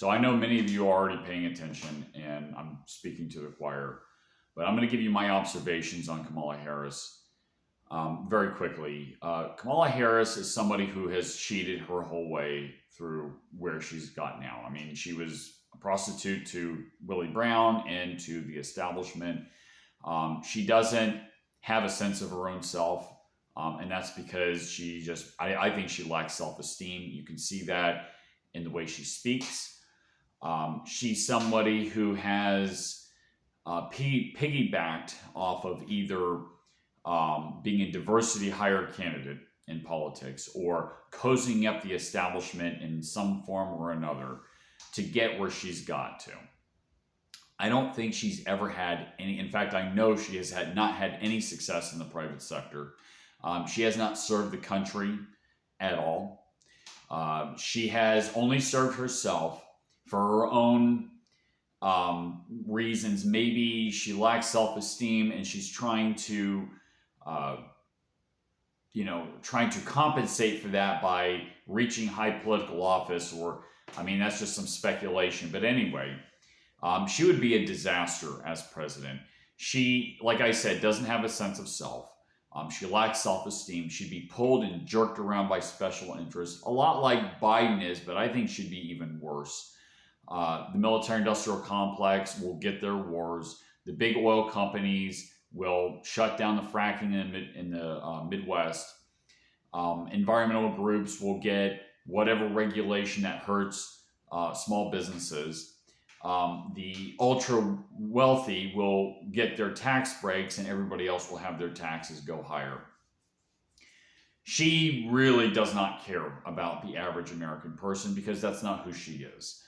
So I know many of you are already paying attention, and I'm speaking to the choir, but I'm going to give you my observations on Kamala Harris very quickly. Kamala Harris is somebody who has cheated her whole way through where she's got now. I mean, she was a prostitute to Willie Brown and to the establishment. She doesn't have a sense of her own self, and that's because I think she lacks self-esteem. You can see that in the way she speaks. She's somebody who has piggybacked off of either being a diversity hire candidate in politics or cozying up the establishment in some form or another to get where she's got to. I don't think she's ever had any, in fact, I know she has not had any success in the private sector. She has not served the country at all. She has only served herself for her own reasons. Maybe she lacks self-esteem and she's trying to compensate for that by reaching high political office, or, I mean, that's just some speculation. But anyway, she would be a disaster as president. She, like I said, doesn't have a sense of self. She lacks self-esteem. She'd be pulled and jerked around by special interests, a lot like Biden is, but I think she'd be even worse. The military-industrial complex will get their wars. The big oil companies will shut down the fracking in the Midwest. Environmental groups will get whatever regulation that hurts small businesses. The ultra wealthy will get their tax breaks, and everybody else will have their taxes go higher. She really does not care about the average American person because that's not who she is.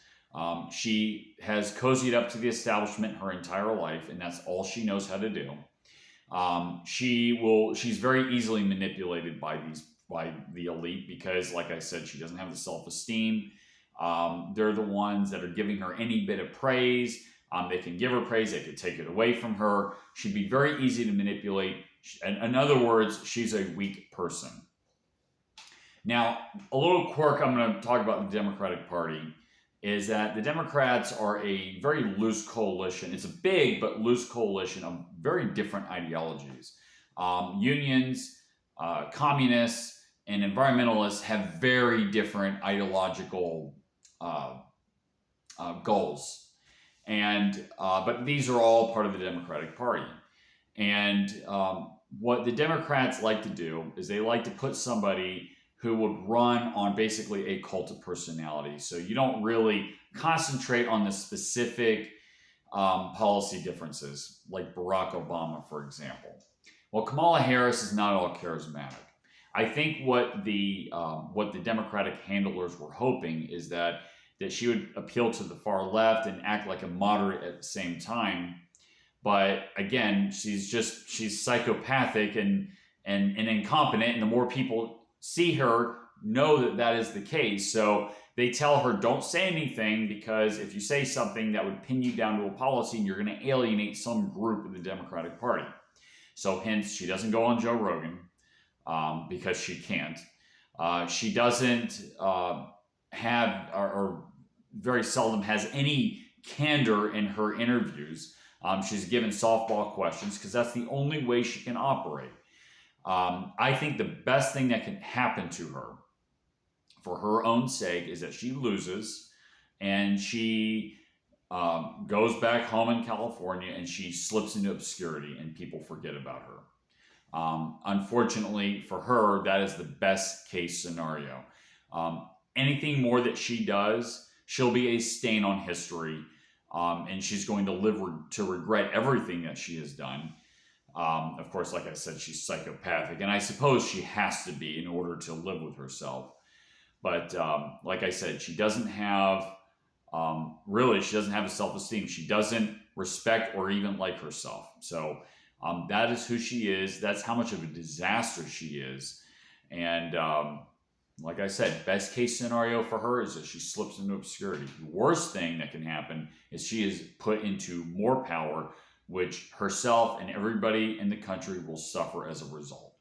She has cozied up to the establishment her entire life, and that's all she knows how to do. She's very easily manipulated by the elite because, like I said, she doesn't have the self-esteem. They're the ones that are giving her any bit of praise. They can give her praise, they could take it away from her. She'd be very easy to manipulate. In other words, she's a weak person. Now, a little quirk I'm going to talk about the Democratic Party is that the Democrats are a very loose coalition. It's a big but loose coalition of very different ideologies. Unions, communists, and environmentalists have very different ideological goals, but these are all part of the Democratic Party. And what the Democrats like to do is they like to put somebody who would run on basically a cult of personality. So you don't really concentrate on the specific policy differences, like Barack Obama, for example. Well, Kamala Harris is not all charismatic. I think what the Democratic handlers were hoping is that she would appeal to the far left and act like a moderate at the same time. But again, she's psychopathic and incompetent, and the more people see her, know that is the case. So they tell her, don't say anything, because if you say something, that would pin you down to a policy and you're going to alienate some group of the Democratic Party. So hence, she doesn't go on Joe Rogan because she can't. She doesn't have, or very seldom has, any candor in her interviews. She's given softball questions because that's the only way she can operate. I think the best thing that can happen to her for her own sake is that she loses and she goes back home in California and she slips into obscurity and people forget about her. Unfortunately for her, that is the best case scenario. Anything more that she does, she'll be a stain on history, and she's going to live to regret everything that she has done. Of course, like I said, she's psychopathic, and I suppose she has to be in order to live with herself. But like I said, she doesn't have, she doesn't have a self-esteem. She doesn't respect or even like herself. So that is who she is. That's how much of a disaster she is. And like I said, best case scenario for her is that she slips into obscurity. The worst thing that can happen is she is put into more power, which herself and everybody in the country will suffer as a result.